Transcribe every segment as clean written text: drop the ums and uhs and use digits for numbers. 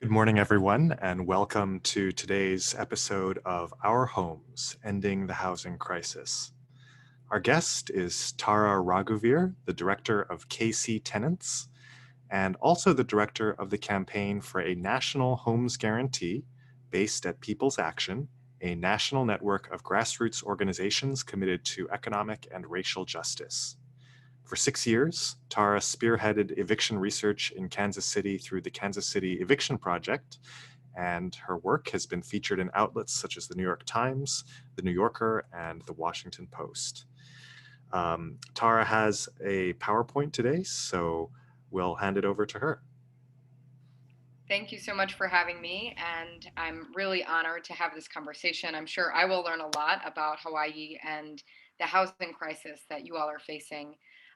Good morning, everyone, and welcome to today's episode of Our Homes, Ending the Housing Crisis. Our guest is Tara Raghuveer, the director of KC Tenants, and also the director of the campaign for a national homes guarantee based at People's Action, a national network of grassroots organizations committed to economic and racial justice. For 6 years, Tara spearheaded eviction research in Kansas City through the Kansas City Eviction Project, and her work has been featured in outlets such as the New York Times, the New Yorker, and the Washington Post. Tara has a PowerPoint today, so we'll hand it over to her. Thank you so much for having me, and I'm really honored to have this conversation. I'm sure I will learn a lot about Hawaii and the housing crisis that you all are facing.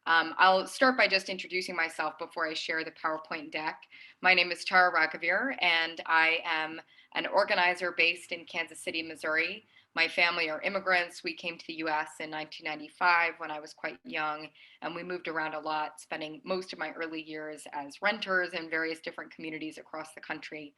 I'll start by just introducing myself before I share the PowerPoint deck. My name is Tara Raghuveer, and I am an organizer based in Kansas City, Missouri. My family are immigrants. We came to the US in 1995 when I was quite young, and we moved around a lot, spending most of my early years as renters in various different communities across the country.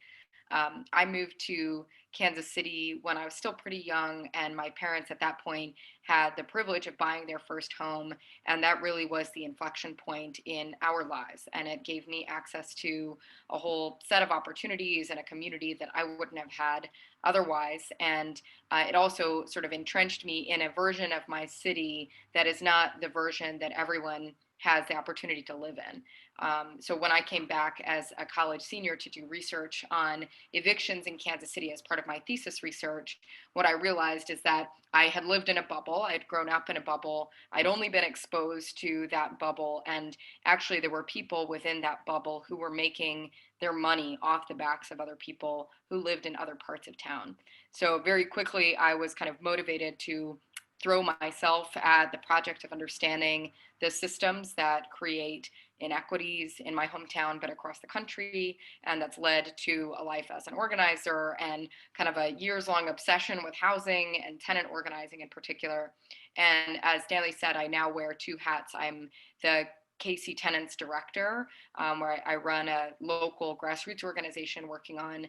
I moved to Kansas City when I was still pretty young, and my parents at that point had the privilege of buying their first home, and that really was the inflection point in our lives. And it gave me access to a whole set of opportunities and a community that I wouldn't have had otherwise. And it also sort of entrenched me in a version of my city that is not the version that everyone has the opportunity to live in. So when I came back as a college senior to do research on evictions in Kansas City as part of my thesis research, what I realized is that I had lived in a bubble. I had grown up in a bubble. I'd only been exposed to that bubble. And actually, there were people within that bubble who were making their money off the backs of other people who lived in other parts of town. So very quickly, I was kind of motivated to throw myself at the project of understanding the systems that create inequities in my hometown, but across the country. And that's led to a life as an organizer and kind of a years-long obsession with housing and tenant organizing in particular. And as Stanley said, I now wear two hats. I'm the KC Tenants Director, where I run a local grassroots organization working on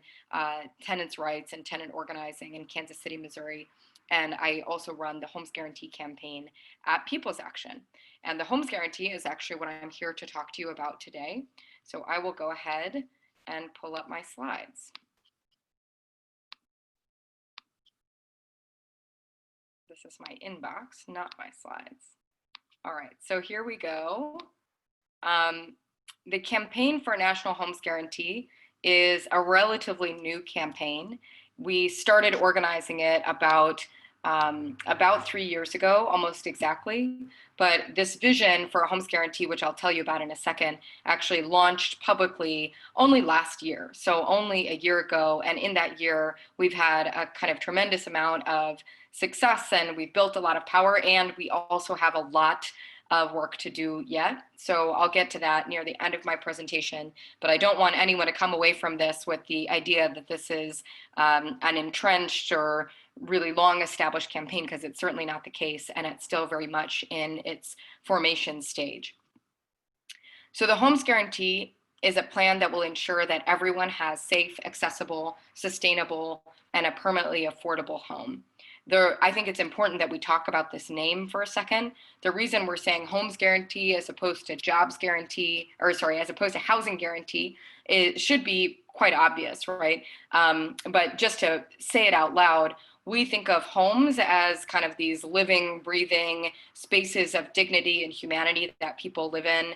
tenants' rights and tenant organizing in Kansas City, Missouri. And I also run the Homes Guarantee campaign at People's Action. And the Homes Guarantee is actually what I'm here to talk to you about today. So I will go ahead and pull up my slides. This is my inbox, not my slides. All right, so here we go. The campaign for National Homes Guarantee is a relatively new campaign. We started organizing it about 3 years ago, almost exactly. But this vision for a homes guarantee, which I'll tell you about in a second, actually launched publicly only last year. So only a year ago. And in that year, we've had a kind of tremendous amount of success, and we've built a lot of power, and we also have a lot of work to do yet. So I'll get to that near the end of my presentation, but I don't want anyone to come away from this with the idea that this is an entrenched or really long established campaign, because it's certainly not the case, and it's still very much in its formation stage. So the Homes Guarantee is a plan that will ensure that everyone has safe, accessible, sustainable, and a permanently affordable home. I think it's important that we talk about this name for a second. The reason we're saying Homes Guarantee as opposed to Jobs Guarantee, or sorry, as opposed to Housing Guarantee, it should be quite obvious, right? But just to say it out loud, we think of homes as kind of these living, breathing spaces of dignity and humanity that people live in.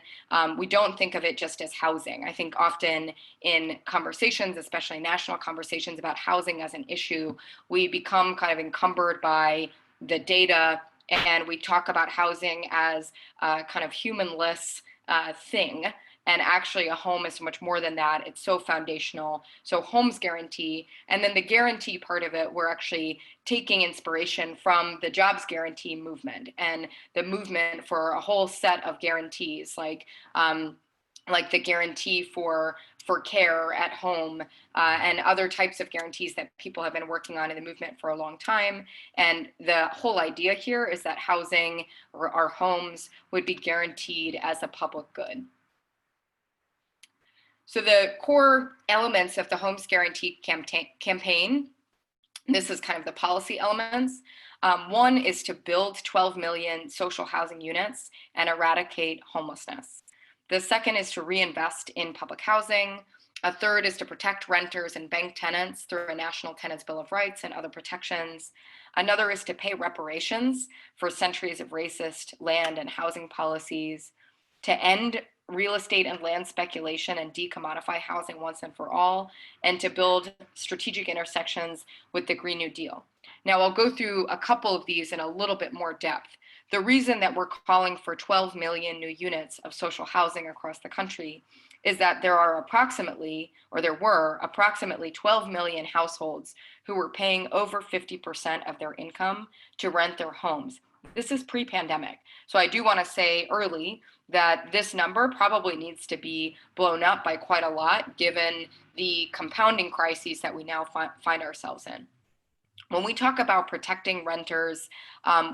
We don't think of it just as housing. I think often in conversations, especially national conversations about housing as an issue, we become kind of encumbered by the data, and we talk about housing as a kind of humanless thing. And actually a home is so much more than that. It's so foundational. So Homes Guarantee, and then the guarantee part of it, we're actually taking inspiration from the Jobs Guarantee movement and the movement for a whole set of guarantees, like the guarantee for care at home and other types of guarantees that people have been working on in the movement for a long time. And the whole idea here is that housing or our homes would be guaranteed as a public good. So the core elements of the Homes Guarantee campaign, this is kind of the policy elements. One is to build 12 million social housing units and eradicate homelessness. The second is to reinvest in public housing. A third is to protect renters and bank tenants through a National Tenants Bill of Rights and other protections. Another is to pay reparations for centuries of racist land and housing policies, to end real estate and land speculation and decommodify housing once and for all, and to build strategic intersections with the Green New Deal. Now, I'll go through a couple of these in a little bit more depth. The reason that we're calling for 12 million new units of social housing across the country is that there were approximately 12 million households who were paying over 50% of their income to rent their homes. This is pre-pandemic. So I do want to say early that this number probably needs to be blown up by quite a lot given the compounding crises that we now find ourselves in. When we talk about protecting renters,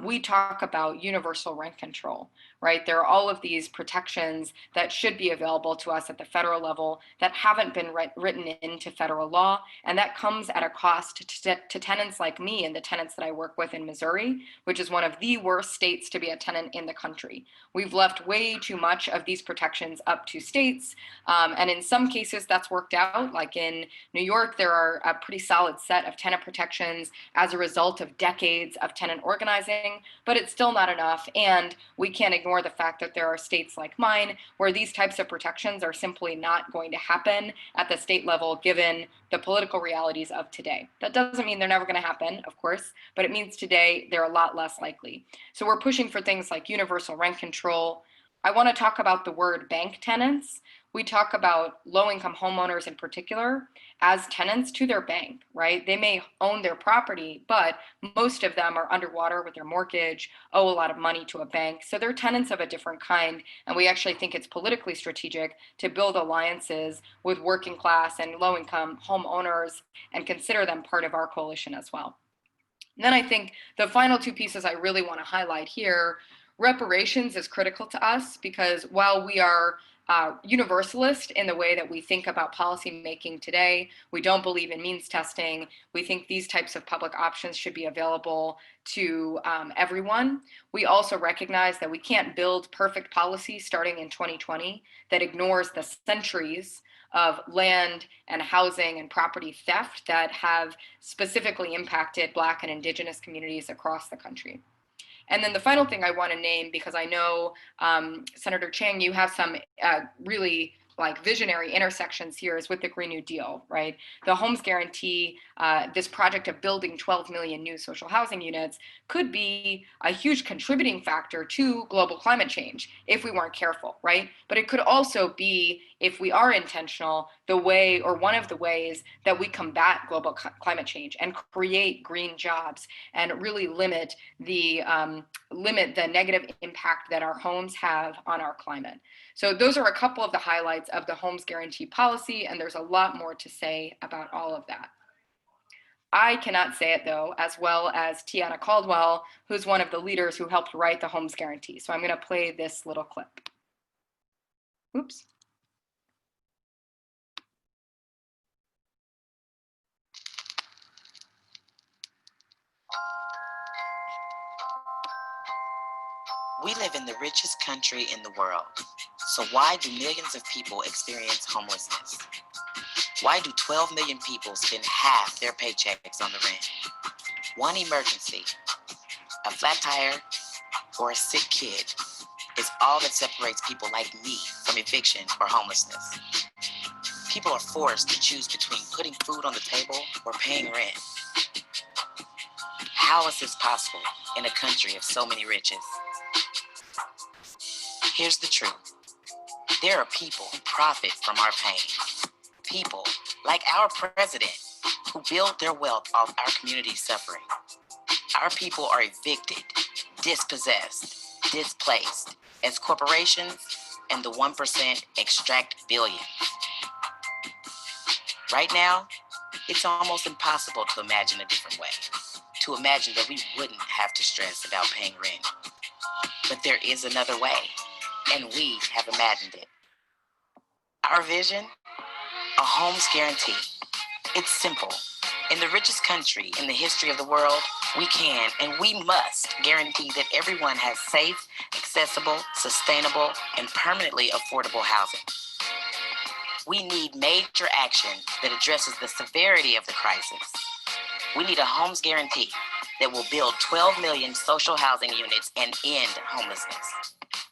we talk about universal rent control, right? There are all of these protections that should be available to us at the federal level that haven't been written into federal law, and that comes at a cost to tenants like me and the tenants that I work with in Missouri, which is one of the worst states to be a tenant in the country. We've left way too much of these protections up to states, and in some cases that's worked out. Like in New York, there are a pretty solid set of tenant protections as a result of decades of tenant organizing, but it's still not enough. And we can't ignore the fact that there are states like mine where these types of protections are simply not going to happen at the state level given the political realities of today. That doesn't mean they're never going to happen, of course, but it means today they're a lot less likely. So we're pushing for things like universal rent control. I want to talk about the word bank tenants. We talk about low-income homeowners in particular as tenants to their bank, right? They may own their property, but most of them are underwater with their mortgage, owe a lot of money to a bank. So they're tenants of a different kind. And we actually think it's politically strategic to build alliances with working class and low-income homeowners and consider them part of our coalition as well. And then I think the final two pieces I really want to highlight here, reparations is critical to us because while we are universalist in the way that we think about policy making today, we don't believe in means testing. We think these types of public options should be available to everyone. We also recognize that we can't build perfect policy starting in 2020 that ignores the centuries of land and housing and property theft that have specifically impacted Black and Indigenous communities across the country. And then the final thing I want to name, because I know, Senator Chang, you have some really like visionary intersections here, is with the Green New Deal, right? The Homes Guarantee, this project of building 12 million new social housing units could be a huge contributing factor to global climate change if we weren't careful, right? But it could also be, if we are intentional, the way or one of the ways that we combat global climate change and create green jobs and really limit the negative impact that our homes have on our climate. So those are a couple of the highlights of the Homes Guarantee policy, and there's a lot more to say about all of that. I cannot say it, though, as well as Tiana Caldwell, who's one of the leaders who helped write the Homes Guarantee. So I'm going to play this little clip. Oops. We live in the richest country in the world. So why do millions of people experience homelessness? Why do 12 million people spend half their paychecks on the rent? One emergency, a flat tire, or a sick kid is all that separates people like me from eviction or homelessness. People are forced to choose between putting food on the table or paying rent. How is this possible in a country of so many riches? Here's the truth. There are people who profit from our pain. People like our president who build their wealth off our community's suffering. Our people are evicted, dispossessed, displaced as corporations and the 1% extract billions. Right now, it's almost impossible to imagine a different way, to imagine that we wouldn't have to stress about paying rent. But there is another way, and we have imagined it. Our vision A home's guarantee. It's simple. In the richest country in the history of the world, we can and we must guarantee that everyone has safe, accessible, sustainable, and permanently affordable housing. We need major action that addresses the severity of the crisis. We need a home's guarantee that will build 12 million social housing units and end homelessness.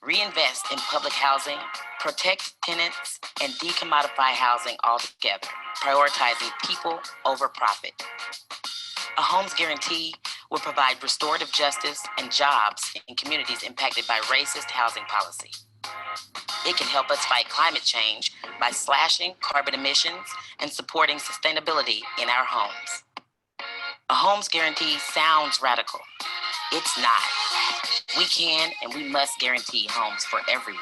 Reinvest in public housing, protect tenants, and decommodify housing altogether, prioritizing people over profit. A home's guarantee will provide restorative justice and jobs in communities impacted by racist housing policy. It can help us fight climate change by slashing carbon emissions and supporting sustainability in our homes. A home's guarantee sounds radical. It's not. We can and we must guarantee homes for everyone.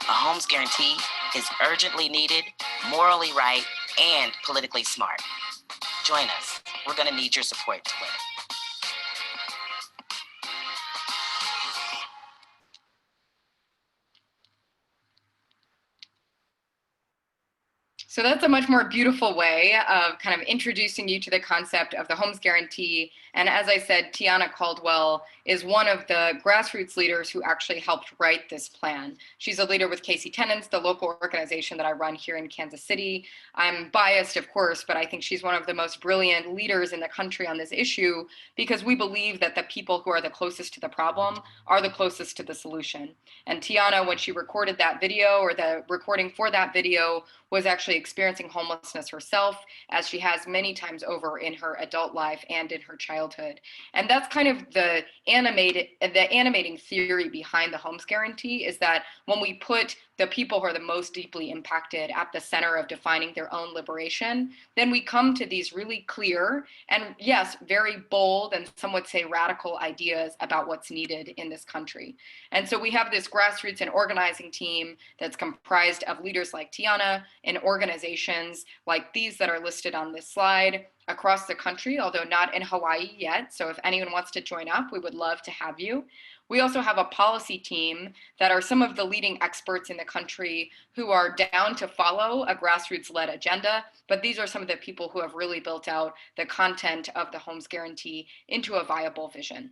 A home's guarantee is urgently needed, morally right, and politically smart. Join us. We're going to need your support to win it. So that's a much more beautiful way of kind of introducing you to the concept of the homes guarantee. And as I said, Tiana Caldwell is one of the grassroots leaders who actually helped write this plan. She's a leader with Tenants, the local organization that I run here in Kansas City. I'm biased, of course, but I think she's one of the most brilliant leaders in the country on this issue because we believe that the people who are the closest to the problem are the closest to the solution. And Tiana, when she recorded that video, or the recording for that video, was actually experiencing homelessness herself, as she has many times over in her adult life and in her childhood. And that's kind of the animating theory behind the homes guarantee, is that when we put the people who are the most deeply impacted at the center of defining their own liberation, then we come to these really clear and, yes, very bold and some would say radical ideas about what's needed in this country. And so we have this grassroots and organizing team that's comprised of leaders like Tiana and organizations like these that are listed on this slide across the country, although not in Hawaii yet. So if anyone wants to join up, we would love to have you. We also have a policy team that are some of the leading experts in the country who are down to follow a grassroots-led agenda, but these are some of the people who have really built out the content of the homes guarantee into a viable vision.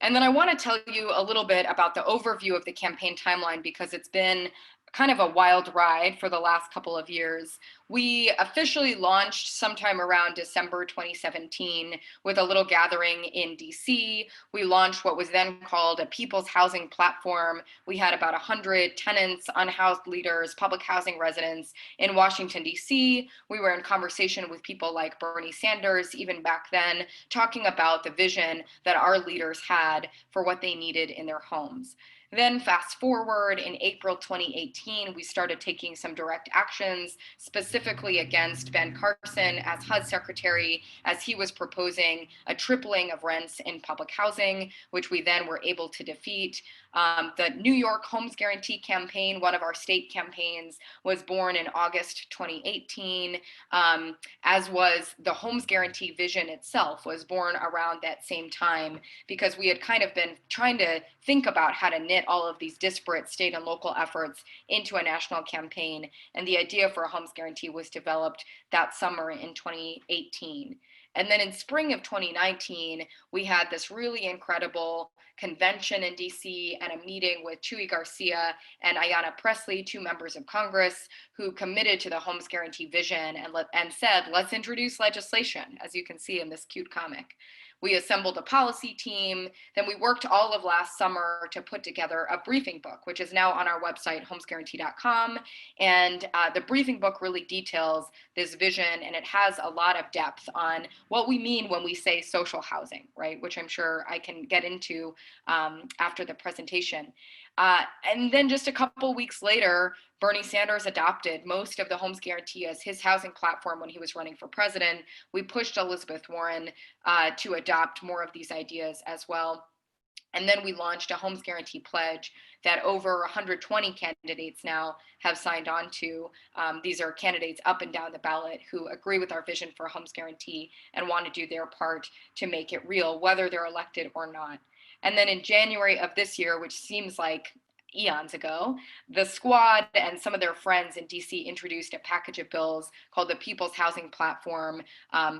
And then I want to tell you a little bit about the overview of the campaign timeline, because it's been kind of a wild ride for the last couple of years. We officially launched sometime around December 2017 with a little gathering in DC. We launched what was then called a People's Housing Platform. We had about 100 tenants, unhoused leaders, public housing residents in Washington, DC. We were in conversation with people like Bernie Sanders, even back then, talking about the vision that our leaders had for what they needed in their homes. Then fast forward, in April 2018, we started taking some direct actions, specifically against Ben Carson as HUD secretary, as he was proposing a tripling of rents in public housing, which we then were able to defeat. The New York Homes Guarantee campaign, one of our state campaigns, was born in August 2018, as was the Homes Guarantee vision itself, was born around that same time, because we had kind of been trying to think about how to knit all of these disparate state and local efforts into a national campaign. And the idea for a homes guarantee was developed that summer in 2018. And then in spring of 2019, we had this really incredible convention in DC and a meeting with Chuy Garcia and Ayanna Pressley, two members of Congress, who committed to the homes guarantee vision and said, let's introduce legislation, as you can see in this cute comic. We assembled a policy team. Then we worked all of last summer to put together a briefing book, which is now on our website, homesguarantee.com. And the briefing book really details this vision, and it has a lot of depth on what we mean when we say social housing, right? Which I'm sure I can get into after the presentation. And then just a couple weeks later, Bernie Sanders adopted most of the homes guarantee as his housing platform when he was running for president. We pushed Elizabeth Warren to adopt more of these ideas as well. And then we launched a homes guarantee pledge that over 120 candidates now have signed on to. These are candidates up and down the ballot who agree with our vision for a homes guarantee and want to do their part to make it real, whether they're elected or not. And then in January of this year, which seems like eons ago, the squad and some of their friends in DC introduced a package of bills called the People's Housing Platform,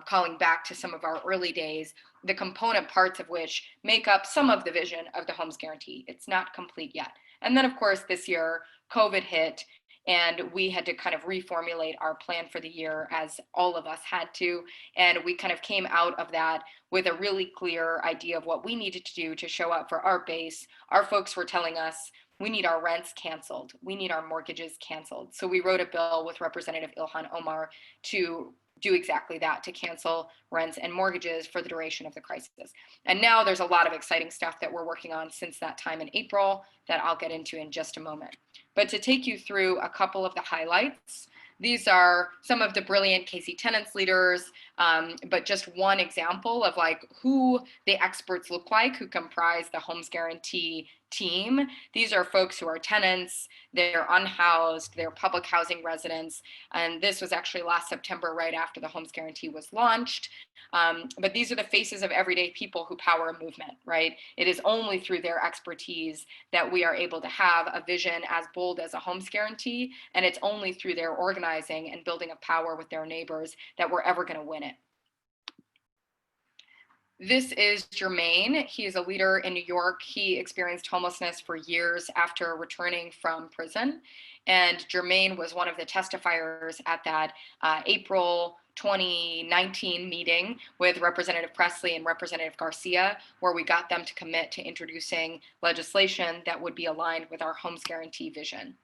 calling back to some of our early days, the component parts of which make up some of the vision of the Homes Guarantee. It's not complete yet. And then, of course, this year, COVID hit, and we had to kind of reformulate our plan for the year, as all of us had to. And we kind of came out of that with a really clear idea of what we needed to do to show up for our base. Our folks were telling us, we need our rents canceled. We need our mortgages canceled. So we wrote a bill with Representative Ilhan Omar to do exactly that, to cancel rents and mortgages for the duration of the crisis. And now there's a lot of exciting stuff that we're working on since that time in April that I'll get into in just a moment. But to take you through a couple of the highlights, these are some of the brilliant KC Tenants leaders, but just one example of like who the experts look like who comprise the Homes Guarantee team. These are folks who are tenants, they're unhoused, they're public housing residents. And this was actually last September, right after the Homes Guarantee was launched. But these are the faces of everyday people who power a movement, right? It is only through their expertise that we are able to have a vision as bold as a Homes Guarantee. And it's only through their organizing and building of power with their neighbors that we're ever going to win it. This is Jermaine. He is a leader in New York. He experienced homelessness for years after returning from prison. And Jermaine was one of the testifiers at that April 2019 meeting with Representative Presley and Representative Garcia, where we got them to commit to introducing legislation that would be aligned with our Homes Guarantee vision.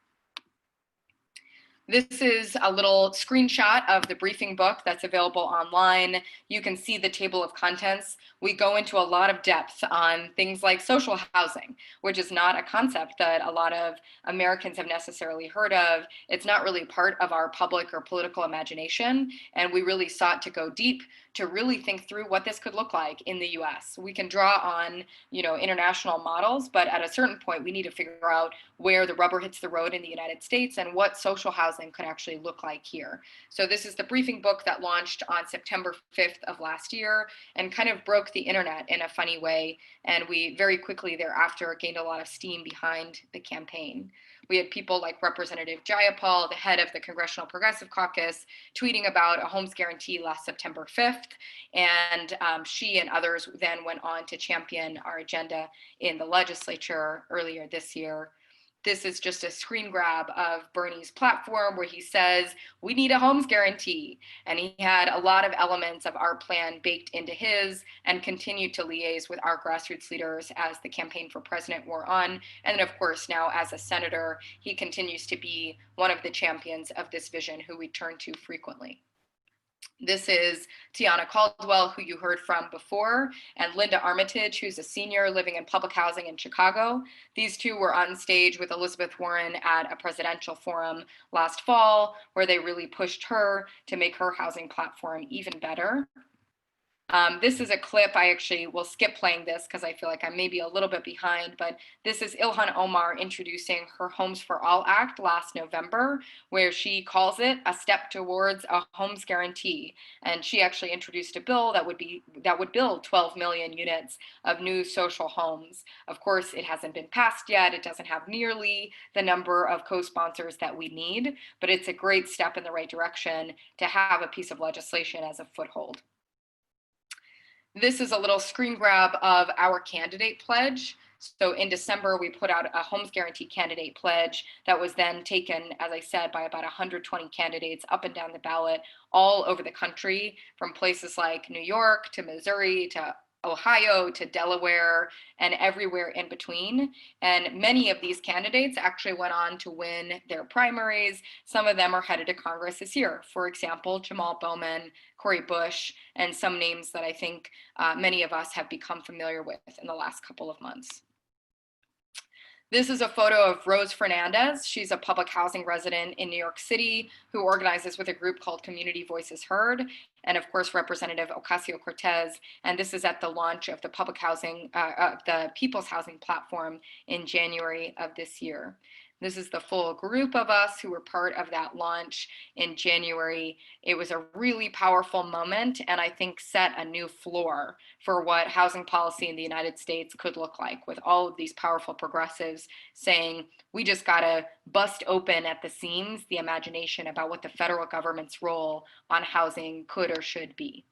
This is a little screenshot of the briefing book that's available online. You can see the table of contents. We go into a lot of depth on things like social housing, which is not a concept that a lot of Americans have necessarily heard of. It's not really part of our public or political imagination. And we really sought to go deep to really think through what this could look like in the US. We can draw on, international models, but at a certain point, we need to figure out where the rubber hits the road in the United States and what social housing could actually look like here. So this is the briefing book that launched on September 5th of last year and kind of broke the internet in a funny way. And we very quickly thereafter gained a lot of steam behind the campaign. We had people like Representative Jayapal, the head of the Congressional Progressive Caucus, tweeting about a Homes Guarantee last September 5th. And she and others then went on to champion our agenda in the legislature earlier this year. This is just a screen grab of Bernie's platform where he says, we need a homes guarantee. And he had a lot of elements of our plan baked into his and continued to liaise with our grassroots leaders as the campaign for president wore on. And then, of course, now as a senator, he continues to be one of the champions of this vision who we turn to frequently. This is Tiana Caldwell, who you heard from before, and Linda Armitage, who's a senior living in public housing in Chicago. These two were on stage with Elizabeth Warren at a presidential forum last fall, where they really pushed her to make her housing platform even better. This is a clip. I actually will skip playing this because I feel like I'm maybe a little bit behind, but this is Ilhan Omar introducing her Homes for All Act last November, where she calls it a step towards a homes guarantee. And she actually introduced a bill that would build 12 million units of new social homes. Of course, it hasn't been passed yet. It doesn't have nearly the number of co-sponsors that we need, but it's a great step in the right direction to have a piece of legislation as a foothold. This is a little screen grab of our candidate pledge. So in December, we put out a Homes Guarantee candidate pledge that was then taken, as I said, by about 120 candidates up and down the ballot all over the country, from places like New York to Missouri to Ohio to Delaware and everywhere in between. And many of these candidates actually went on to win their primaries. Some of them are headed to Congress this year. For example, Jamal Bowman, Cori Bush, and some names that I think many of us have become familiar with in the last couple of months. This is a photo of Rose Fernandez. She's a public housing resident in New York City who organizes with a group called Community Voices Heard, and of course, Representative Ocasio-Cortez. And this is at the launch of the the People's Housing Platform in January of this year. This is the full group of us who were part of that launch in January. It was a really powerful moment, and I think set a new floor for what housing policy in the United States could look like, with all of these powerful progressives saying, we just gotta bust open at the seams the imagination about what the federal government's role on housing could or should be.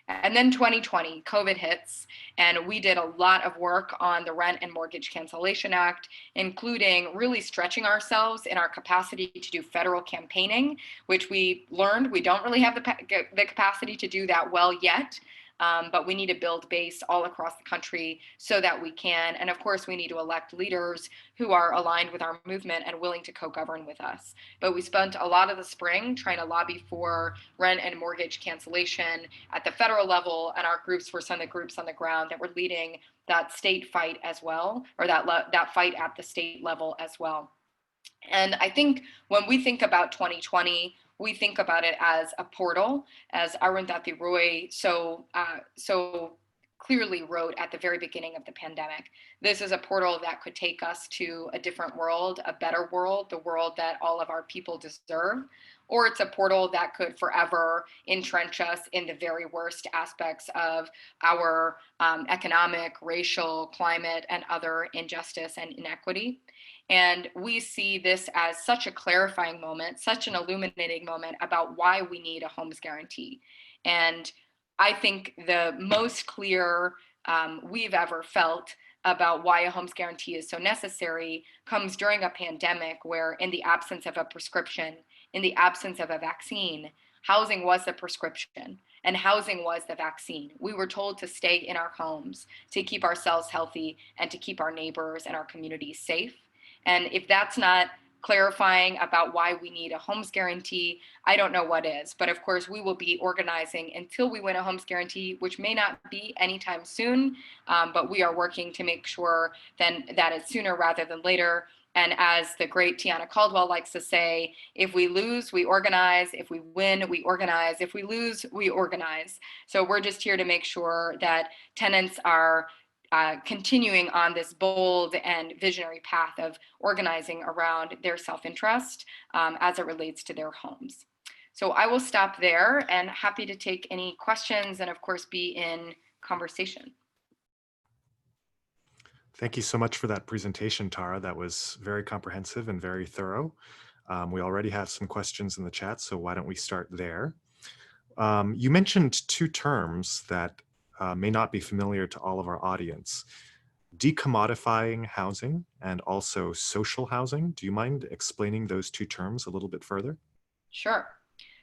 And then 2020, COVID hits, and we did a lot of work on the Rent and Mortgage Cancellation Act, including really stretching ourselves in our capacity to do federal campaigning, which we learned we don't really have the capacity to do that well yet. But we need to build base all across the country so that we can. And of course, we need to elect leaders who are aligned with our movement and willing to co-govern with us. But we spent a lot of the spring trying to lobby for rent and mortgage cancellation at the federal level, and our groups were some of the groups on the ground that were leading that state fight as well, or that fight at the state level as well. And I think when we think about 2020, we think about it as a portal, as Arundhati Roy so clearly wrote at the very beginning of the pandemic. This is a portal that could take us to a different world, a better world, the world that all of our people deserve. Or it's a portal that could forever entrench us in the very worst aspects of our economic, racial, climate, and other injustice and inequity. And we see this as such a clarifying moment, such an illuminating moment about why we need a homes guarantee. And I think the most clear we've ever felt about why a homes guarantee is so necessary comes during a pandemic where, in the absence of a prescription, in the absence of a vaccine, housing was the prescription and housing was the vaccine. We were told to stay in our homes, to keep ourselves healthy, and to keep our neighbors and our communities safe. And if that's not clarifying about why we need a homes guarantee, I don't know what is. But of course, we will be organizing until we win a homes guarantee, which may not be anytime soon, but we are working to make sure then that is sooner rather than later. And as the great Tiana Caldwell likes to say, if we lose, we organize. If we win, we organize. If we lose, we organize. So we're just here to make sure that tenants are continuing on this bold and visionary path of organizing around their self-interest as it relates to their homes. So I will stop there and happy to take any questions and of course be in conversation. Thank you so much for that presentation, Tara. That was very comprehensive and very thorough. We already have some questions in the chat, so why don't we start there? You mentioned two terms that may not be familiar to all of our audience: decommodifying housing and also social housing. Do you mind explaining those two terms a little bit further? Sure.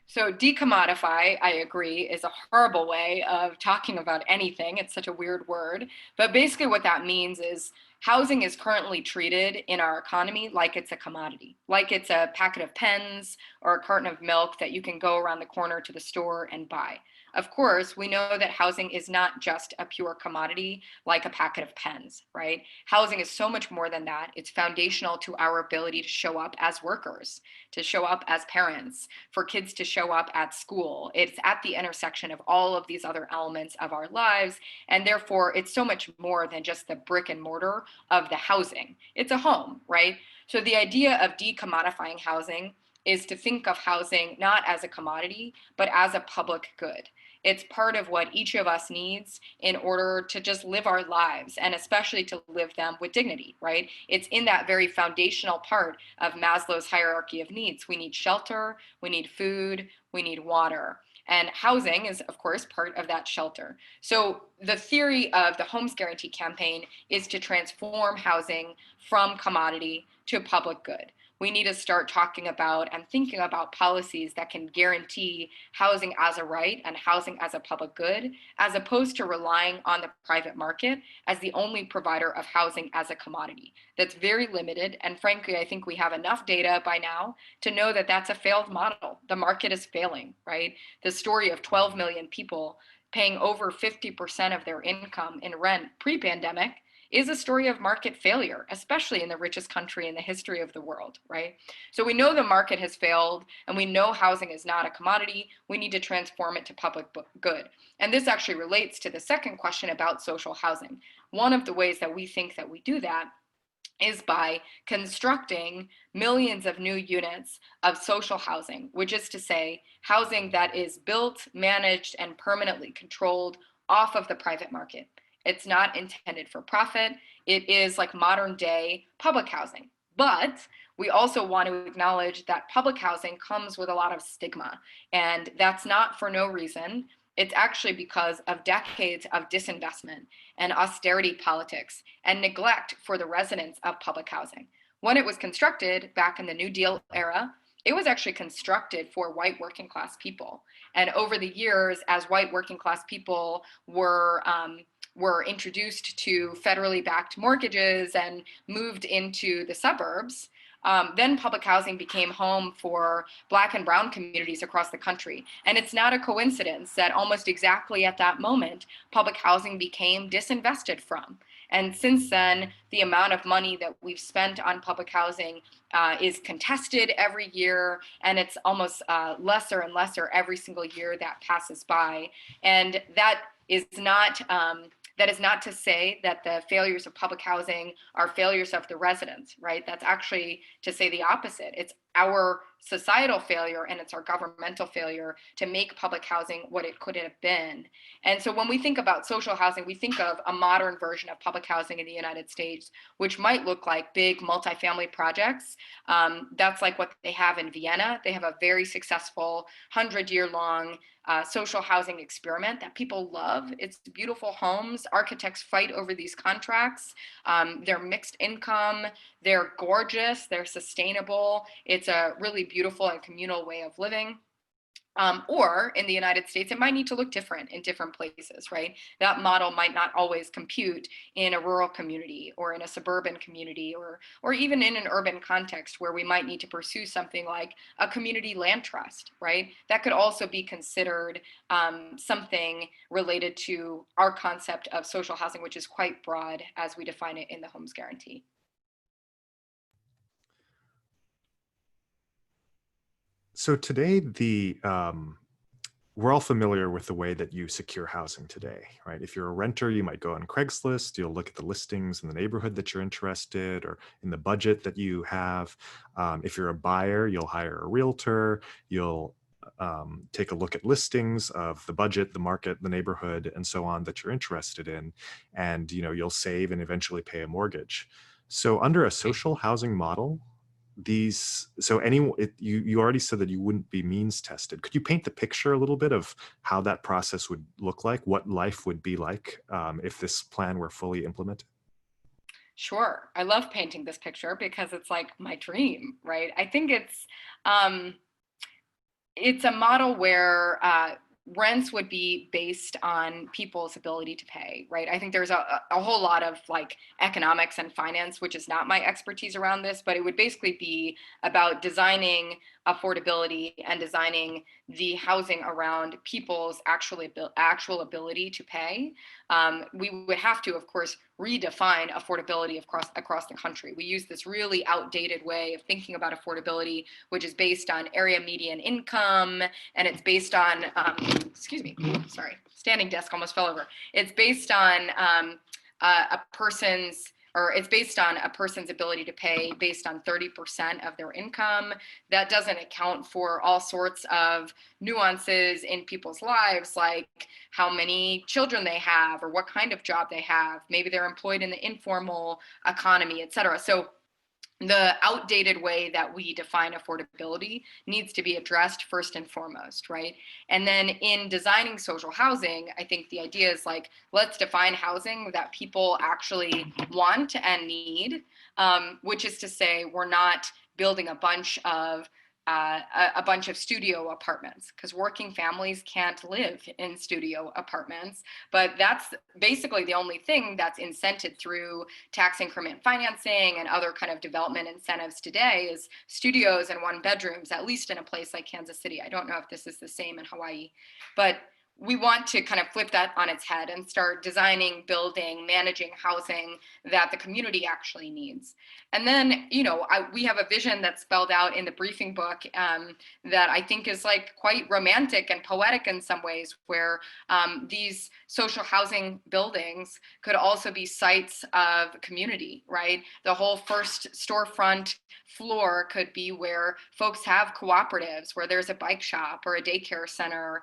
So decommodify, I agree, is a horrible way of talking about anything. It's such a weird word. But basically what that means is housing is currently treated in our economy like it's a commodity, like it's a packet of pens or a carton of milk that you can go around the corner to the store and buy. Of course, we know that housing is not just a pure commodity like a packet of pens, right? Housing is so much more than that. It's foundational to our ability to show up as workers, to show up as parents, for kids to show up at school. It's at the intersection of all of these other elements of our lives. And therefore, it's so much more than just the brick and mortar of the housing. It's a home, right? So the idea of decommodifying housing is to think of housing not as a commodity, but as a public good. It's part of what each of us needs in order to just live our lives, and especially to live them with dignity, right? It's in that very foundational part of Maslow's hierarchy of needs. We need shelter, we need food, we need water. And housing is, of course, part of that shelter. So the theory of the Homes Guarantee campaign is to transform housing from commodity to public good. We need to start talking about and thinking about policies that can guarantee housing as a right and housing as a public good, as opposed to relying on the private market as the only provider of housing as a commodity. That's very limited. And frankly, I think we have enough data by now to know that that's a failed model. The market is failing, right? The story of 12 million people paying over 50% of their income in rent pre-pandemic is a story of market failure, especially in the richest country in the history of the world, right? So we know the market has failed, and we know housing is not a commodity. We need to transform it to public good. And this actually relates to the second question about social housing. One of the ways that we think that we do that is by constructing millions of new units of social housing, which is to say housing that is built, managed, and permanently controlled off of the private market. It's not intended for profit. It is like modern day public housing. But we also want to acknowledge that public housing comes with a lot of stigma, and that's not for no reason. It's actually because of decades of disinvestment and austerity politics and neglect for the residents of public housing. When it was constructed back in the New Deal era, it was actually constructed for white working class people. And over the years, as white working class people were introduced to federally backed mortgages and moved into the suburbs, then public housing became home for Black and brown communities across the country. And it's not a coincidence that almost exactly at that moment, public housing became disinvested from. And since then, the amount of money that we've spent on public housing is contested every year, and it's almost lesser and lesser every single year that passes by. And that is not to say that the failures of public housing are failures of the residents, right? That's actually to say the opposite. It's our societal failure and it's our governmental failure to make public housing what it could have been. And so when we think about social housing, we think of a modern version of public housing in the United States, which might look like big multifamily projects. That's like what they have in Vienna. They have a very successful 100-year-long social housing experiment that people love. It's beautiful homes. Architects fight over these contracts. They're mixed income. They're gorgeous. They're sustainable. It's a really beautiful and communal way of living. Or in the United States, it might need to look different in different places, right? That model might not always compute in a rural community or in a suburban community or even in an urban context where we might need to pursue something like a community land trust, right? That could also be considered something related to our concept of social housing, which is quite broad as we define it in the Homes Guarantee. So today, we're all familiar with the way that you secure housing today, right? If you're a renter, you might go on Craigslist, you'll look at the listings in the neighborhood that you're interested or in the budget that you have. If you're a buyer, you'll hire a realtor, you'll take a look at listings of the budget, the market, the neighborhood, and so on that you're interested in. And you'll save and eventually pay a mortgage. So under a social housing model, you already said that you wouldn't be means tested. Could you paint the picture a little bit of how that process would look like, what life would be like if this plan were fully implemented? Sure. I love painting this picture because it's like my dream, right? I think it's a model where rents would be based on people's ability to pay, right? I think there's a whole lot of like economics and finance, which is not my expertise around this, but it would basically be about designing affordability and designing the housing around people's actual ability to pay. We would have to, of course, redefine affordability across the country. We use this really outdated way of thinking about affordability, which is based on area median income, and it's based on, excuse me, sorry, standing desk almost fell over. It's based on it's based on a person's ability to pay based on 30% of their income. That doesn't account for all sorts of nuances in people's lives, like how many children they have or what kind of job they have. Maybe they're employed in the informal economy, et cetera. So the outdated way that we define affordability needs to be addressed first and foremost, right? And then in designing social housing, I think the idea is like, let's define housing that people actually want and need, which is to say we're not building a bunch of studio apartments, because working families can't live in studio apartments. But that's basically the only thing that's incented through tax increment financing and other kind of development incentives today is studios and one bedrooms, at least in a place like Kansas City. I don't know if this is the same in Hawaii, but we want to kind of flip that on its head and start designing, building, managing housing that the community actually needs. And then, we have a vision that's spelled out in the briefing book that I think is like quite romantic and poetic in some ways, where these social housing buildings could also be sites of community, right? The whole first storefront floor could be where folks have cooperatives, where there's a bike shop or a daycare center.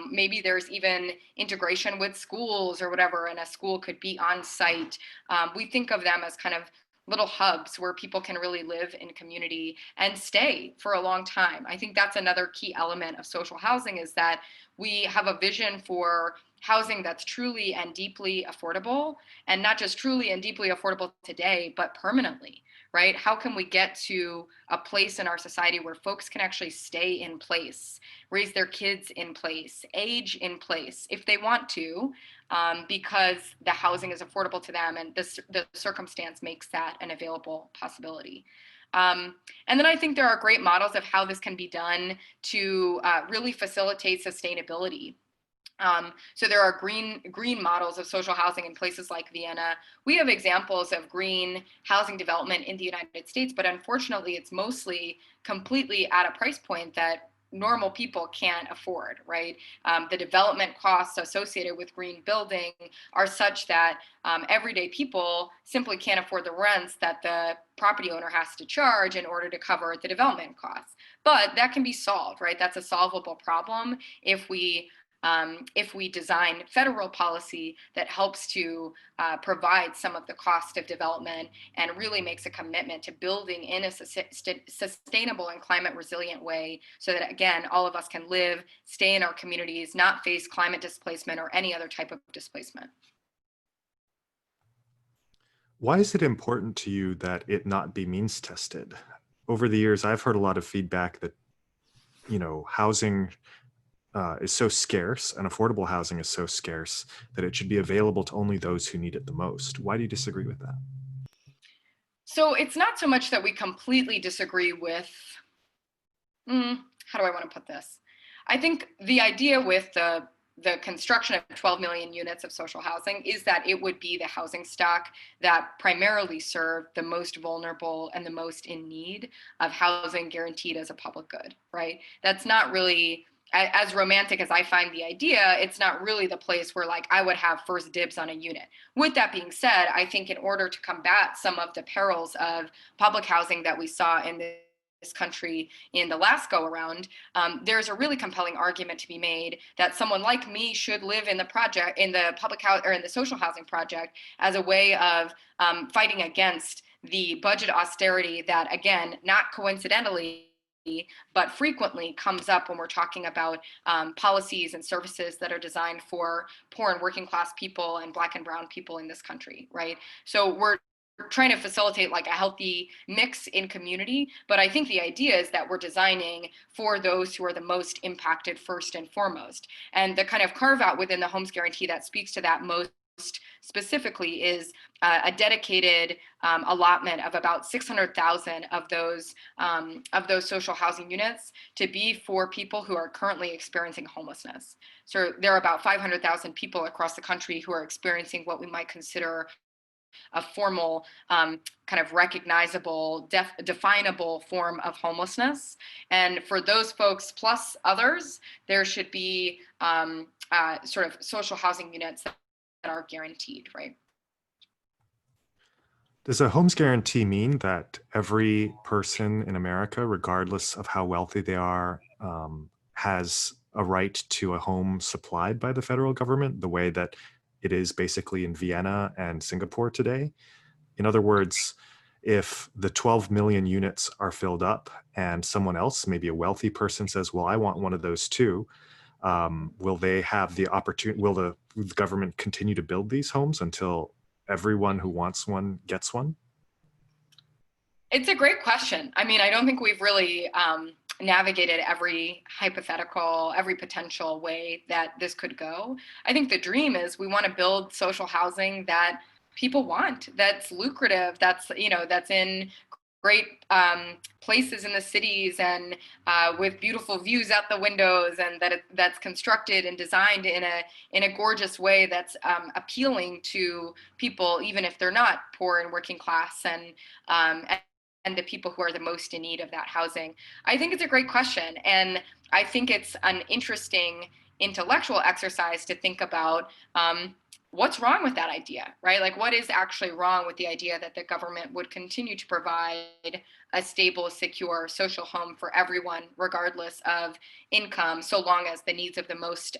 Maybe there's even integration with schools or whatever, and a school could be on site. We think of them as kind of little hubs where people can really live in community and stay for a long time. I think that's another key element of social housing, is that we have a vision for housing that's truly and deeply affordable, and not just truly and deeply affordable today, but permanently, right? How can we get to a place in our society where folks can actually stay in place, raise their kids in place, age in place if they want to, because the housing is affordable to them and the circumstance makes that an available possibility. And then I think there are great models of how this can be done to really facilitate sustainability. So there are green models of social housing in places like Vienna. We have examples of green housing development in the United States, but unfortunately, it's mostly completely at a price point that normal people can't afford, right? The development costs associated with green building are such that everyday people simply can't afford the rents that the property owner has to charge in order to cover the development costs. But that can be solved, right? That's a solvable problem if we design federal policy that helps to provide some of the cost of development and really makes a commitment to building in a sustainable and climate resilient way, so that, again, all of us can live, stay in our communities, not face climate displacement or any other type of displacement. Why is it important to you that it not be means tested? Over the years, I've heard a lot of feedback that, housing is so scarce, and affordable housing is so scarce, that it should be available to only those who need it the most. Why do you disagree with that? So it's not so much that we completely disagree with, how do I want to put this? I think the idea with the construction of 12 million units of social housing is that it would be the housing stock that primarily served the most vulnerable and the most in need of housing guaranteed as a public good, right? That's not really, as romantic as I find the idea, it's not really the place where, like, I would have first dibs on a unit. With that being said, I think in order to combat some of the perils of public housing that we saw in this country in the last go around, there's a really compelling argument to be made that someone like me should live in the project, in the public house or in the social housing project, as a way of fighting against the budget austerity that, again, not coincidentally, but frequently comes up when we're talking about policies and services that are designed for poor and working class people and Black and brown people in this country, right? So we're trying to facilitate like a healthy mix in community, but I think the idea is that we're designing for those who are the most impacted first and foremost. And the kind of carve out within the Homes Guarantee that speaks to that most specifically is a dedicated allotment of about 600,000 of those social housing units to be for people who are currently experiencing homelessness. So there are about 500,000 people across the country who are experiencing what we might consider a formal, kind of recognizable, definable form of homelessness. And for those folks plus others, there should be sort of social housing units that are guaranteed, right? Does a homes guarantee mean that every person in America, regardless of how wealthy they are, has a right to a home supplied by the federal government, the way that it is basically in Vienna and Singapore today? In other words, if the 12 million units are filled up and someone else, maybe a wealthy person, says, well, I want one of those too, will they have the opportunity? Will the government continue to build these homes until everyone who wants one gets one? It's a great question. I mean, I don't think we've really navigated every hypothetical, every potential way that this could go. I think the dream is we want to build social housing that people want, that's lucrative, that's, that's in great places in the cities and with beautiful views out the windows, and that's constructed and designed in a gorgeous way that's appealing to people, even if they're not poor and working class, and the people who are the most in need of that housing? I think it's a great question, and I think it's an interesting intellectual exercise to think about what's wrong with that idea, right? Like, what is actually wrong with the idea that the government would continue to provide a stable, secure social home for everyone, regardless of income, so long as the needs of the most,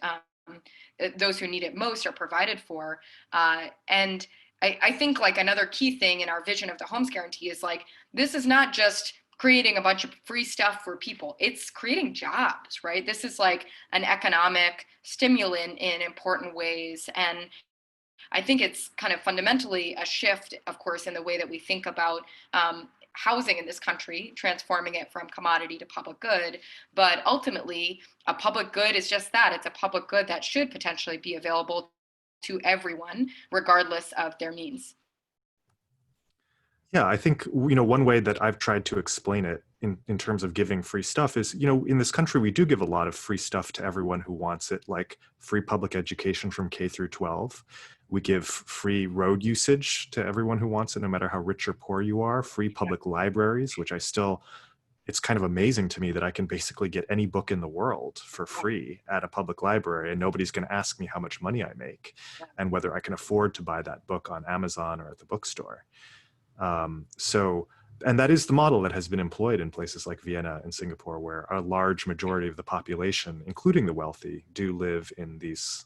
those who need it most, are provided for. And I think like another key thing in our vision of the homes guarantee is like, this is not just creating a bunch of free stuff for people. It's creating jobs, right? This is like an economic stimulant in important ways. And I think it's kind of fundamentally a shift, of course, in the way that we think about housing in this country, transforming it from commodity to public good. But ultimately, a public good is just that. It's a public good that should potentially be available to everyone, regardless of their means. Yeah, I think, one way that I've tried to explain it in terms of giving free stuff is, in this country, we do give a lot of free stuff to everyone who wants it, like free public education from K through 12. We give free road usage to everyone who wants it, no matter how rich or poor you are, free public libraries, which it's kind of amazing to me that I can basically get any book in the world for free at a public library, and nobody's going to ask me how much money I make and whether I can afford to buy that book on Amazon or at the bookstore. And that is the model that has been employed in places like Vienna and Singapore, where a large majority of the population, including the wealthy, do live in these,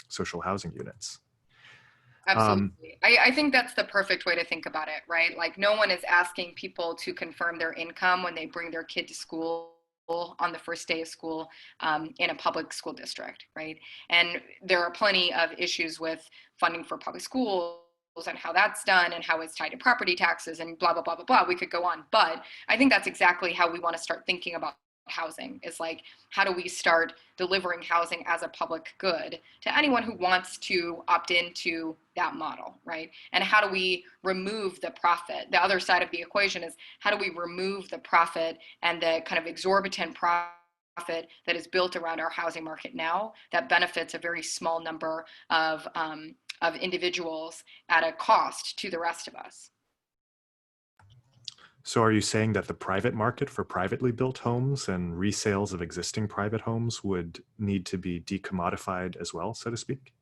social housing units. Absolutely. I think that's the perfect way to think about it, right? Like, no one is asking people to confirm their income when they bring their kid to school on the first day of school in a public school district, right? And there are plenty of issues with funding for public schools and how that's done and how it's tied to property taxes and blah, blah, blah, blah, blah. We could go on. But I think that's exactly how we want to start thinking about housing, is like, how do we start delivering housing as a public good to anyone who wants to opt into that model, right? And how do we remove the profit? The other side of the equation is, how do we remove the profit and the kind of exorbitant profit that is built around our housing market now, that benefits a very small number of individuals at a cost to the rest of us? So are you saying that the private market for privately built homes and resales of existing private homes would need to be decommodified as well, so to speak?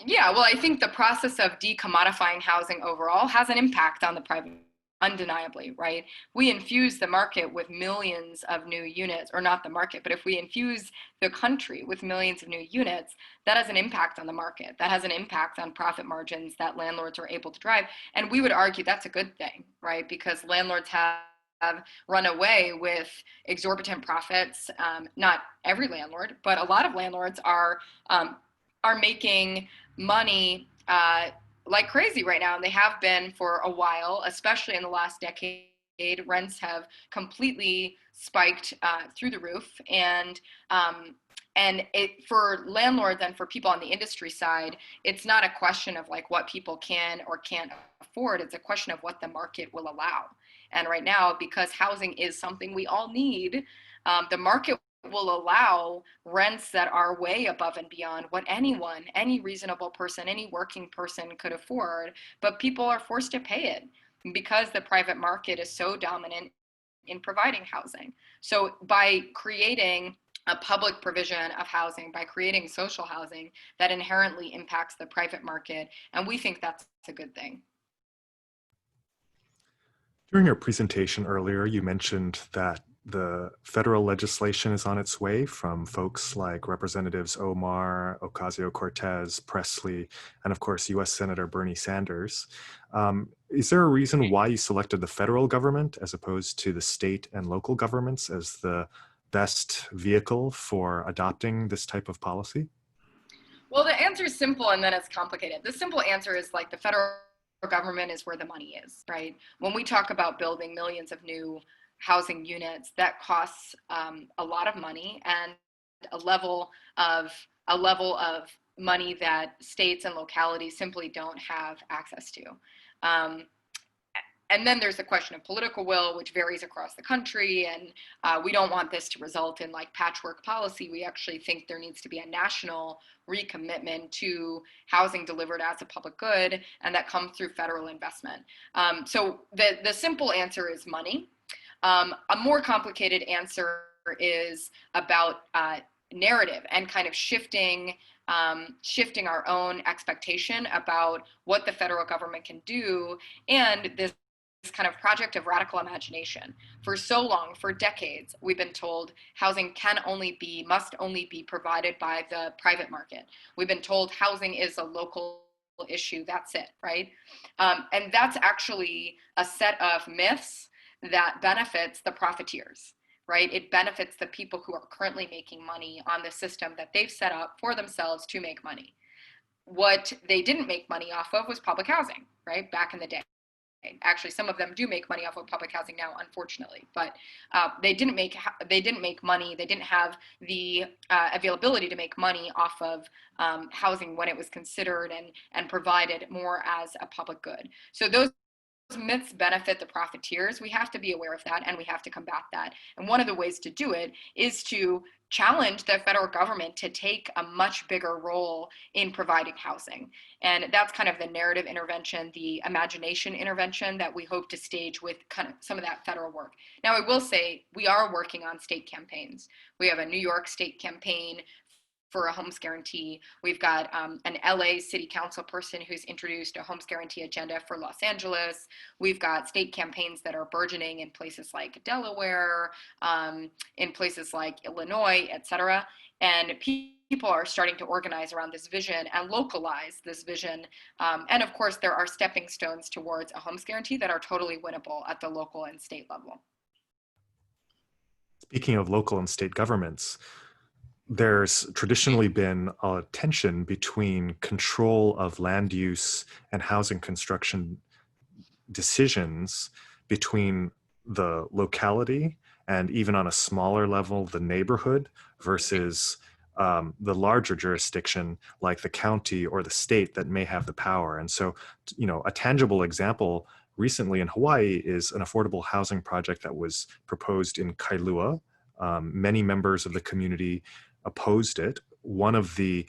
Yeah, well, I think the process of decommodifying housing overall has an impact on the private, undeniably, right? We infuse the market with millions of new units, or not the market, but if we infuse the country with millions of new units, that has an impact on the market. That has an impact on profit margins that landlords are able to drive. And we would argue that's a good thing, right? Because landlords have run away with exorbitant profits. Not every landlord, but a lot of landlords are making money like crazy right now, and they have been for a while, especially in the last decade. Rents have completely spiked through the roof, and it, for landlords and for people on the industry side, it's not a question of like what people can or can't afford. It's a question of what the market will allow. And right now, because housing is something we all need, the market will allow rents that are way above and beyond what anyone, any reasonable person, any working person could afford, but people are forced to pay it because the private market is so dominant in providing housing. So by creating a public provision of housing, by creating social housing, that inherently impacts the private market, and we think that's a good thing. During your presentation earlier, you mentioned that the federal legislation is on its way from folks like Representatives Omar, Ocasio-Cortez, Presley, and of course, US Senator Bernie Sanders. Is there a reason why you selected the federal government as opposed to the state and local governments as the best vehicle for adopting this type of policy? Well, the answer is simple and then it's complicated. The simple answer is like, the federal government is where the money is, right? When we talk about building millions of new housing units, that costs a lot of money, and a level of money that states and localities simply don't have access to. And then there's the question of political will, which varies across the country. And we don't want this to result in like patchwork policy. We actually think there needs to be a national recommitment to housing delivered as a public good, and that comes through federal investment. So the simple answer is money. A more complicated answer is about narrative and kind of shifting our own expectation about what the federal government can do, and this kind of project of radical imagination. For so long, for decades, we've been told housing must only be provided by the private market. We've been told housing is a local issue, that's it, right? And that's actually a set of myths that benefits the profiteers, right? It benefits the people who are currently making money on the system that they've set up for themselves to make money. What they didn't make money off of was public housing, right? Back in the day. Actually, some of them do make money off of public housing now, unfortunately, but they didn't make money. They didn't have the availability to make money off of housing when it was considered and provided more as a public good. So those myths benefit the profiteers. We have to be aware of that, and we have to combat that. And one of the ways to do it is to challenge the federal government to take a much bigger role in providing housing. And that's kind of the narrative intervention, the imagination intervention that we hope to stage with kind of some of that federal work. Now, I will say we are working on state campaigns. We have a New York state campaign for a homes guarantee. We've got an LA city council person who's introduced a homes guarantee agenda for Los Angeles. We've got state campaigns that are burgeoning in places like Delaware, in places like Illinois, et cetera. And people are starting to organize around this vision and localize this vision. And of course, there are stepping stones towards a homes guarantee that are totally winnable at the local and state level. Speaking of local and state governments, there's traditionally been a tension between control of land use and housing construction decisions between the locality and, even on a smaller level, the neighborhood versus the larger jurisdiction like the county or the state that may have the power. And so, a tangible example recently in Hawaii is an affordable housing project that was proposed in Kailua. Many members of the community opposed it. One of the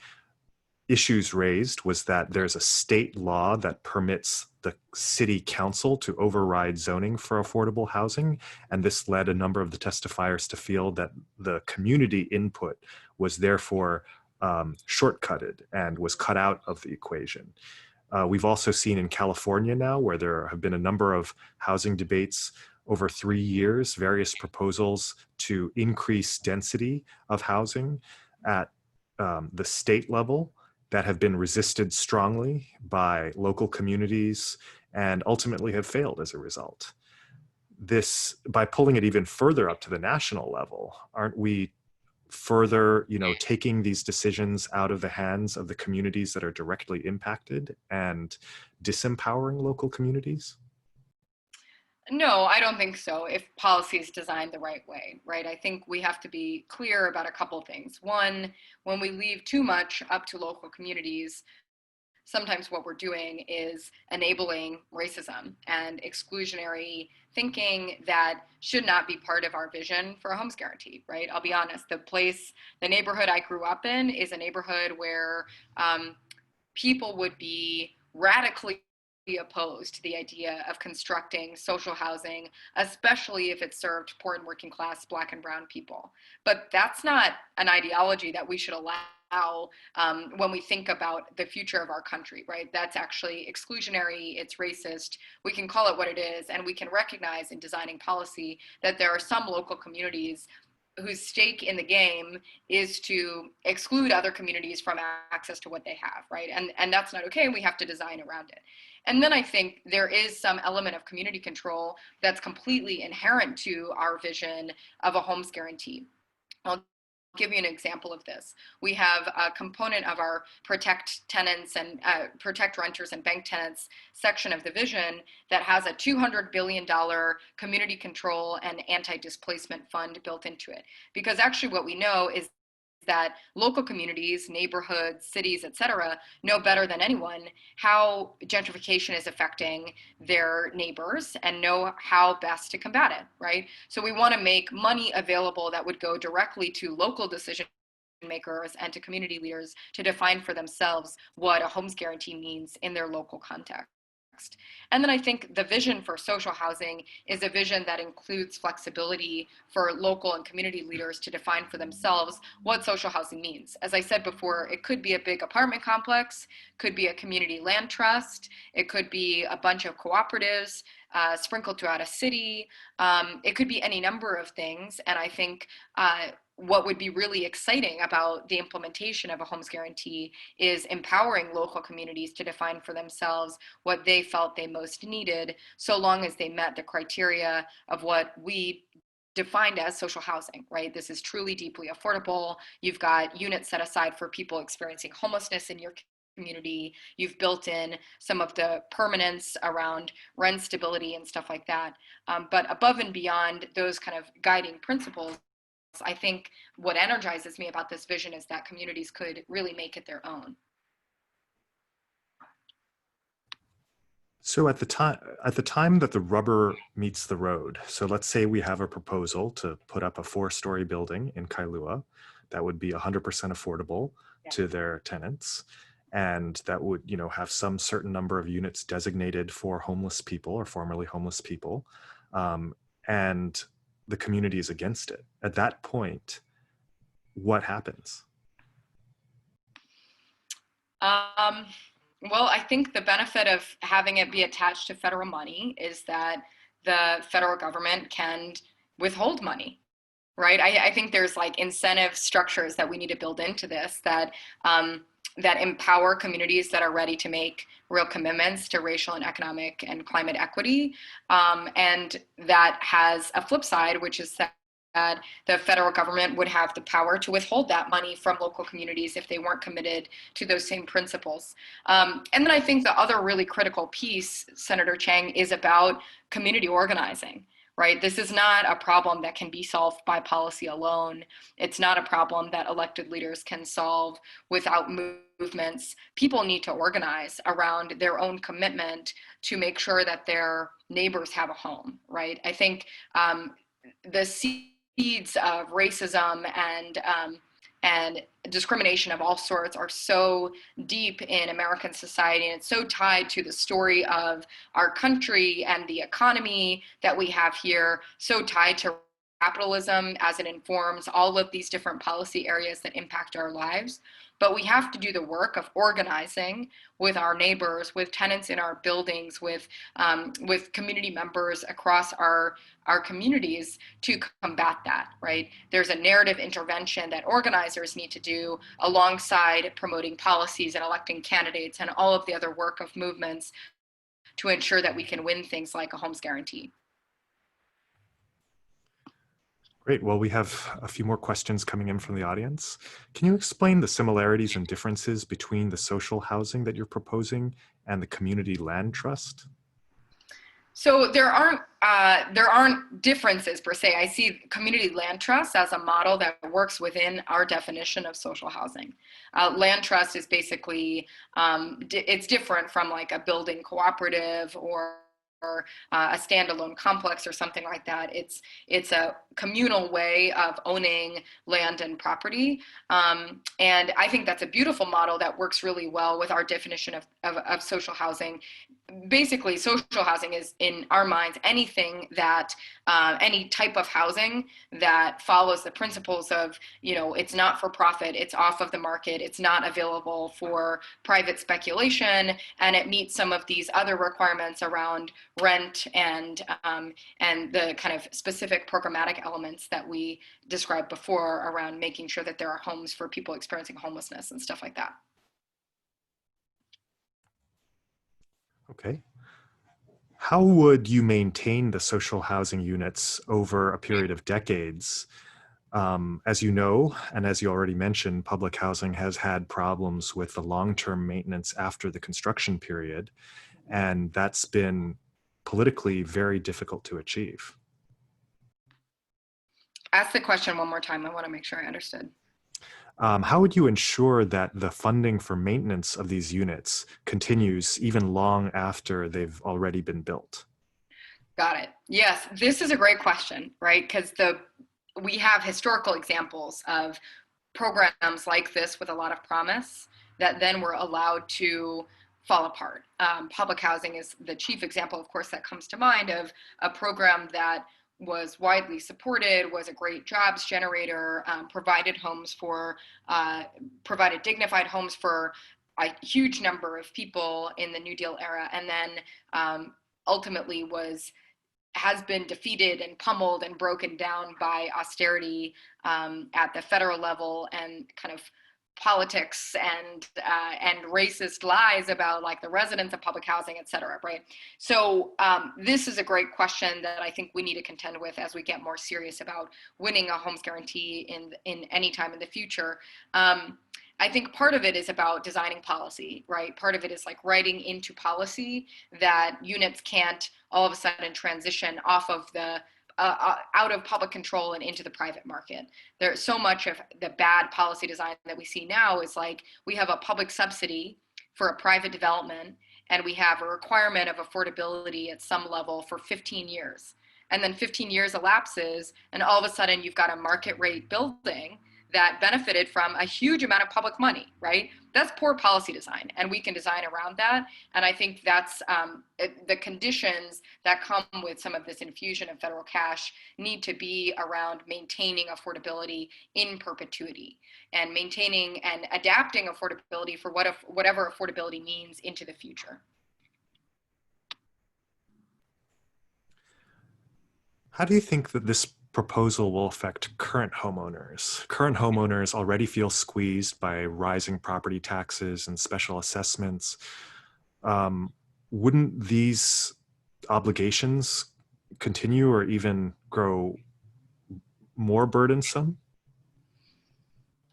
issues raised was that there's a state law that permits the city council to override zoning for affordable housing. And this led a number of the testifiers to feel that the community input was therefore shortcutted and was cut out of the equation. We've also seen in California now, where there have been a number of housing debates over 3 years, various proposals to increase density of housing at the state level that have been resisted strongly by local communities and ultimately have failed as a result. This, by pulling it even further up to the national level, aren't we further, taking these decisions out of the hands of the communities that are directly impacted and disempowering local communities? No, I don't think so, if policy is designed the right way, right? I think we have to be clear about a couple things. One, when we leave too much up to local communities, sometimes what we're doing is enabling racism and exclusionary thinking that should not be part of our vision for a homes guarantee, right? I'll be honest, the neighborhood I grew up in is a neighborhood where people would be radically opposed to the idea of constructing social housing, especially if it served poor and working class Black and brown people. But that's not an ideology that we should allow when we think about the future of our country, right? That's actually exclusionary, it's racist. We can call it what it is, and we can recognize in designing policy that there are some local communities whose stake in the game is to exclude other communities from access to what they have, right? And that's not okay, and we have to design around it. And then I think there is some element of community control that's completely inherent to our vision of a homes guarantee. I'll give you an example of this. We have a component of our protect tenants and protect renters and bank tenants section of the vision that has a $200 billion community control and anti-displacement fund built into it. Because actually what we know is that local communities, neighborhoods, cities, et cetera, know better than anyone how gentrification is affecting their neighbors and know how best to combat it, right? So we want to make money available that would go directly to local decision makers and to community leaders to define for themselves what a homes guarantee means in their local context. And then I think the vision for social housing is a vision that includes flexibility for local and community leaders to define for themselves what social housing means. As I said before, it could be a big apartment complex, could be a community land trust, it could be a bunch of cooperatives sprinkled throughout a city. It could be any number of things. And I think what would be really exciting about the implementation of a homes guarantee is empowering local communities to define for themselves what they felt they most needed, so long as they met the criteria of what we defined as social housing, right? This is truly deeply affordable. You've got units set aside for people experiencing homelessness in your community. You've built in some of the permanence around rent stability and stuff like that. But above and beyond those kind of guiding principles, I think what energizes me about this vision is that communities could really make it their own. So at the time that the rubber meets the road, so let's say we have a proposal to put up a 4-story building in Kailua that would be 100% affordable to their tenants, and that would, you know, have some certain number of units designated for homeless people or formerly homeless people, and the community is against it. At that point, what happens? Well, I think the benefit of having it be attached to federal money is that the federal government can withhold money, right? I think there's like incentive structures that we need to build into this that that empower communities that are ready to make real commitments to racial and economic and climate equity. And that has a flip side, which is that the federal government would have the power to withhold that money from local communities if they weren't committed to those same principles. And then I think the other really critical piece, Senator Chang, is about community organizing. Right? This is not a problem that can be solved by policy alone. It's not a problem that elected leaders can solve without movements. People need to organize around their own commitment to make sure that their neighbors have a home, right? I think the seeds of racism and discrimination of all sorts are so deep in American society, and it's so tied to the story of our country and the economy that we have here, so tied to capitalism as it informs all of these different policy areas that impact our lives. But we have to do the work of organizing with our neighbors, with tenants in our buildings, with community members across our communities to combat that, right? There's a narrative intervention that organizers need to do alongside promoting policies and electing candidates and all of the other work of movements to ensure that we can win things like a homes guarantee. Great. Well, we have a few more questions coming in from the audience. Can you explain the similarities and differences between the social housing that you're proposing and the community land trust? So there aren't differences per se. I see community land trust as a model that works within our definition of social housing. Land trust is basically, it's different from like a building cooperative or a standalone complex or something like that. It's a communal way of owning land and property. And I think that's a beautiful model that works really well with our definition of social housing. Basically, social housing is, in our minds, anything that, any type of housing that follows the principles of, you know, it's not for profit, it's off of the market, it's not available for private speculation, and it meets some of these other requirements around rent and the kind of specific programmatic elements that we described before around making sure that there are homes for people experiencing homelessness and stuff like that. Okay. How would you maintain the social housing units over a period of decades? As you know, and as you already mentioned, public housing has had problems with the long-term maintenance after the construction period, and that's been politically very difficult to achieve. Ask the question one more time. I want to make sure I understood. How would you ensure that the funding for maintenance of these units continues even long after they've already been built? Got it. Yes, this is a great question, right? Because we have historical examples of programs like this with a lot of promise that then were allowed to fall apart. Public housing is the chief example, of course, that comes to mind of a program that was widely supported, was a great jobs generator, provided dignified homes for a huge number of people in the New Deal era, and then ultimately has been defeated and pummeled and broken down by austerity at the federal level and kind of politics and racist lies about like the residents of public housing, et cetera, right? So this is a great question that I think we need to contend with as we get more serious about winning a homes guarantee in any time in the future. I think part of it is about designing policy, right? Part of it is like writing into policy that units can't all of a sudden transition off of the out of public control and into the private market. There's so much of the bad policy design that we see now is like we have a public subsidy for a private development and we have a requirement of affordability at some level for 15 years. And then 15 years elapses and all of a sudden you've got a market rate building that benefited from a huge amount of public money, right? That's poor policy design, and we can design around that. And I think that's the conditions that come with some of this infusion of federal cash need to be around maintaining affordability in perpetuity and maintaining and adapting affordability for whatever affordability means into the future. How do you think that this proposal will affect current homeowners? Current homeowners already feel squeezed by rising property taxes and special assessments. Wouldn't these obligations continue or even grow more burdensome?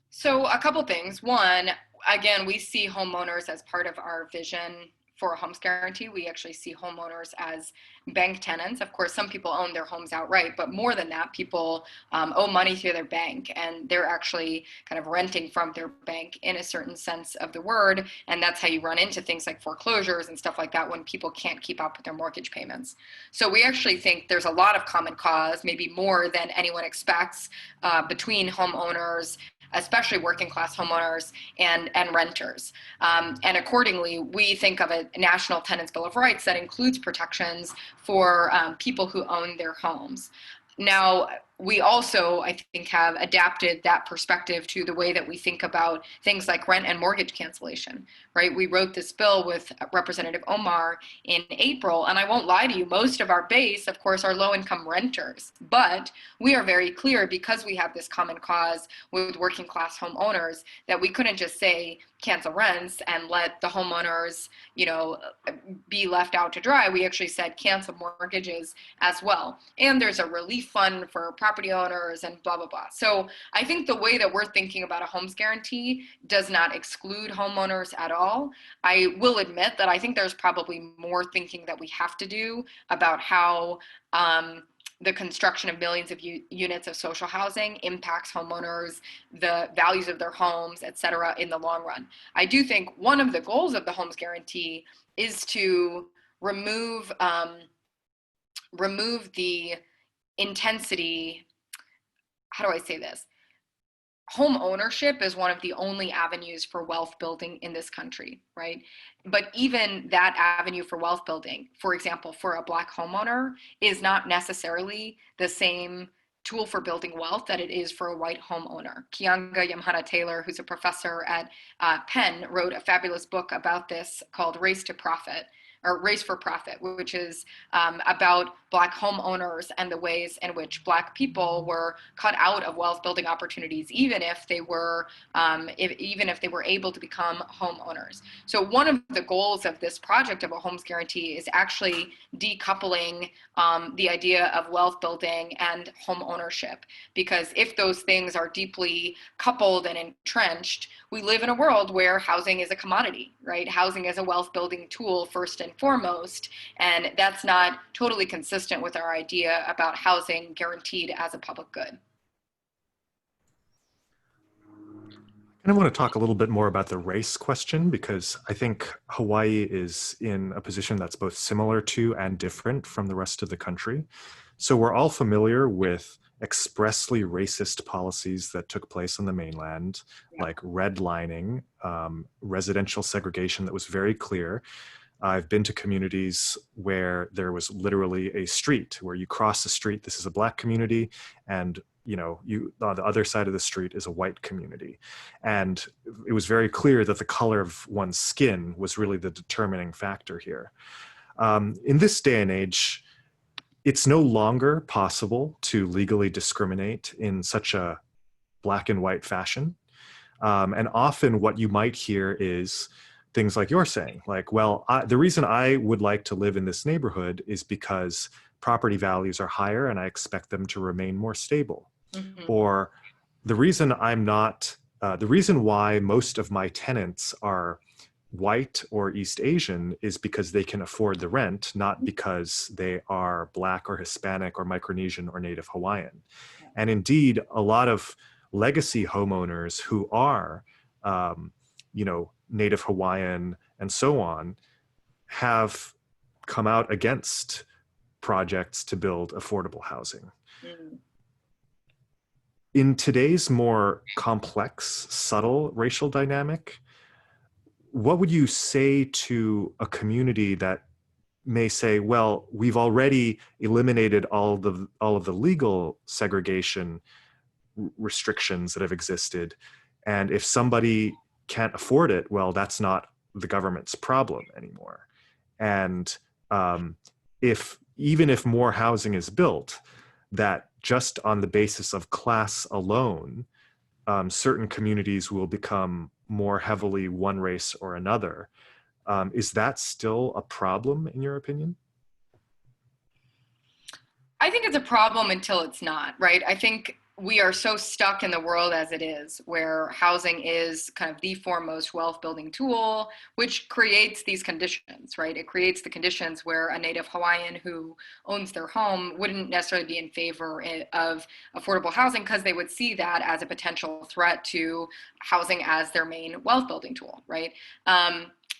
So a couple things. One, again, we see homeowners as part of our vision for a homes guarantee. We actually see homeowners as bank tenants. Of course, some people own their homes outright, but more than that, people owe money to their bank, and they're actually kind of renting from their bank in a certain sense of the word. And that's how you run into things like foreclosures and stuff like that when people can't keep up with their mortgage payments. So we actually think there's a lot of common cause, maybe more than anyone expects, between homeowners, especially working class homeowners and renters. And accordingly, we think of a National Tenants Bill of Rights that includes protections for people who own their homes. Now, we also, I think, have adapted that perspective to the way that we think about things like rent and mortgage cancellation, right? We wrote this bill with Representative Omar in April, and I won't lie to you, most of our base, of course, are low-income renters. But we are very clear, because we have this common cause with working class homeowners, that we couldn't just say cancel rents and let the homeowners, be left out to dry. We actually said cancel mortgages as well. And there's a relief fund for property owners and blah, blah, blah. So I think the way that we're thinking about a homes guarantee does not exclude homeowners at all. I will admit that I think there's probably more thinking that we have to do about how the construction of millions of units of social housing impacts homeowners, the values of their homes, et cetera, in the long run. I do think one of the goals of the homes guarantee is to remove the intensity. How do I say this? Home ownership is one of the only avenues for wealth building in this country, right? But even that avenue for wealth building, for example, for a Black homeowner, is not necessarily the same tool for building wealth that it is for a white homeowner. Kianga Yamhana Taylor, who's a professor at Penn, wrote a fabulous book about this called Race to Profit, or Race for Profit, which is about Black homeowners and the ways in which Black people were cut out of wealth building opportunities, even if they were able to become homeowners. So one of the goals of this project of a homes guarantee is actually decoupling the idea of wealth building and home ownership, because if those things are deeply coupled and entrenched, we live in a world where housing is a commodity, right? Housing is a wealth building tool first and foremost, and that's not totally consistent with our idea about housing guaranteed as a public good. And I want to talk a little bit more about the race question, because I think Hawaii is in a position that's both similar to and different from the rest of the country. So we're all familiar with expressly racist policies that took place on the mainland, Yeah. like redlining, residential segregation that was very clear. I've been to communities where there was literally a street where you cross the street, this is a Black community, and you on the other side of the street is a white community. And it was very clear that the color of one's skin was really the determining factor here. In this day and age, it's no longer possible to legally discriminate in such a black and white fashion. And often what you might hear is things like you're saying, like, well, the reason I would like to live in this neighborhood is because property values are higher and I expect them to remain more stable. Mhm. Or the reason the reason why most of my tenants are white or East Asian is because they can afford the rent, not because they are Black or Hispanic or Micronesian or Native Hawaiian. And indeed, a lot of legacy homeowners who are, Native Hawaiian and so on, have come out against projects to build affordable housing. Mm. In today's more complex, subtle racial dynamic, what would you say to a community that may say, well, we've already eliminated all of the legal segregation restrictions that have existed, and if somebody can't afford it, well, that's not the government's problem anymore. And even if more housing is built, that just on the basis of class alone, certain communities will become more heavily one race or another. Is that still a problem in your opinion? I think it's a problem until it's not, right? I think we are so stuck in the world as it is, where housing is kind of the foremost wealth building tool, which creates these conditions, right? It creates the conditions where a Native Hawaiian who owns their home wouldn't necessarily be in favor of affordable housing, because they would see that as a potential threat to housing as their main wealth building tool, right?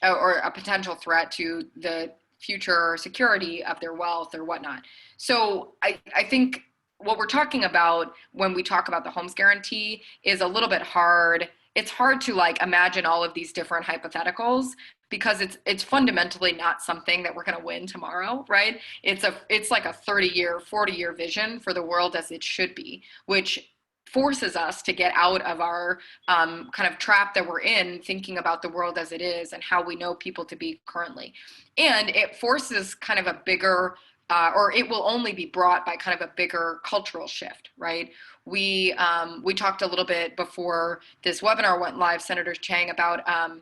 Or a potential threat to the future security of their wealth or whatnot. So I think what we're talking about when we talk about the homes guarantee is a little bit hard. It's hard to like imagine all of these different hypotheticals, because it's fundamentally not something that we're going to win tomorrow, right? It's like a 30-year, 40-year vision for the world as it should be, which forces us to get out of our kind of trap that we're in, thinking about the world as it is and how we know people to be currently. And it forces kind of a bigger or it will only be brought by kind of a bigger cultural shift, right? We talked a little bit before this webinar went live, Senator Chang, about a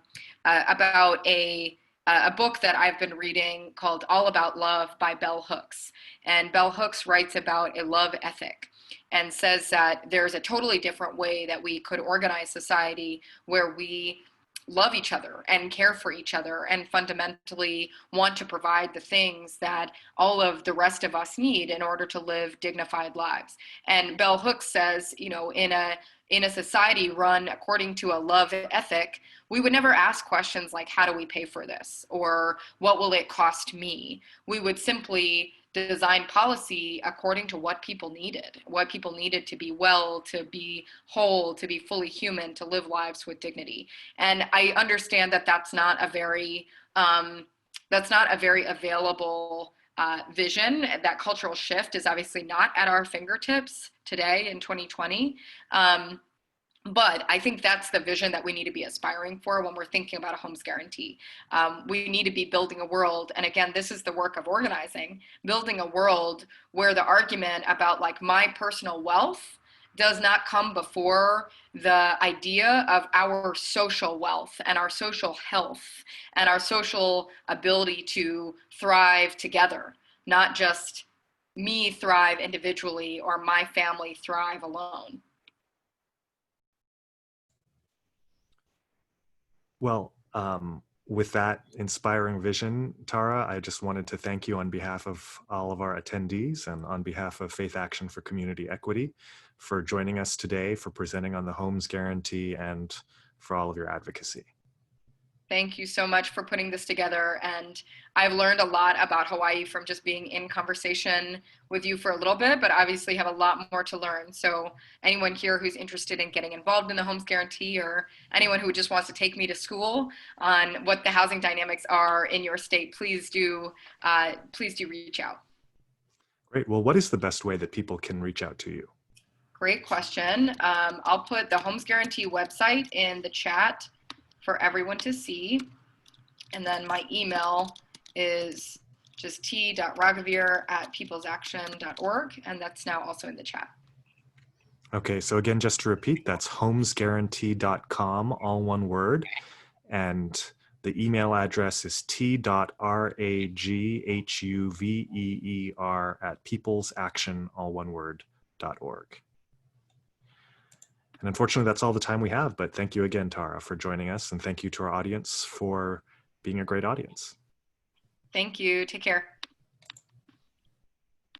book that I've been reading called All About Love by Bell Hooks. And Bell Hooks writes about a love ethic and says that there's a totally different way that we could organize society where we love each other and care for each other and fundamentally want to provide the things that all of the rest of us need in order to live dignified lives. And Bell Hooks says, in a society run according to a love ethic, we would never ask questions like, how do we pay for this? Or what will it cost me? We would simply design policy according to what people needed to be well, to be whole, to be fully human, to live lives with dignity. And I understand that that's not a very available vision. That cultural shift is obviously not at our fingertips today in 2020. But I think that's the vision that we need to be aspiring for when we're thinking about a homes guarantee. We need to be building a world, and again, this is the work of organizing, building a world where the argument about like my personal wealth does not come before the idea of our social wealth and our social health and our social ability to thrive together, not just me thrive individually or my family thrive alone. Well, with that inspiring vision, Tara, I just wanted to thank you on behalf of all of our attendees and on behalf of Faith Action for Community Equity for joining us today, for presenting on the Homes Guarantee, and for all of your advocacy. Thank you so much for putting this together. And I've learned a lot about Hawaii from just being in conversation with you for a little bit, but obviously have a lot more to learn. So anyone here who's interested in getting involved in the Homes Guarantee, or anyone who just wants to take me to school on what the housing dynamics are in your state, please do reach out. Great. Well, what is the best way that people can reach out to you? Great question. I'll put the Homes Guarantee website in the chat for everyone to see. And then my email is just t.raghuveer@peoplesaction.org. And that's now also in the chat. Okay, so again, just to repeat, that's homesguarantee.com, all one word. And the email address is t.raghuveer@peoplesaction, all one word, .org. And unfortunately, that's all the time we have. But thank you again, Tara, for joining us. And thank you to our audience for being a great audience. Thank you. Take care.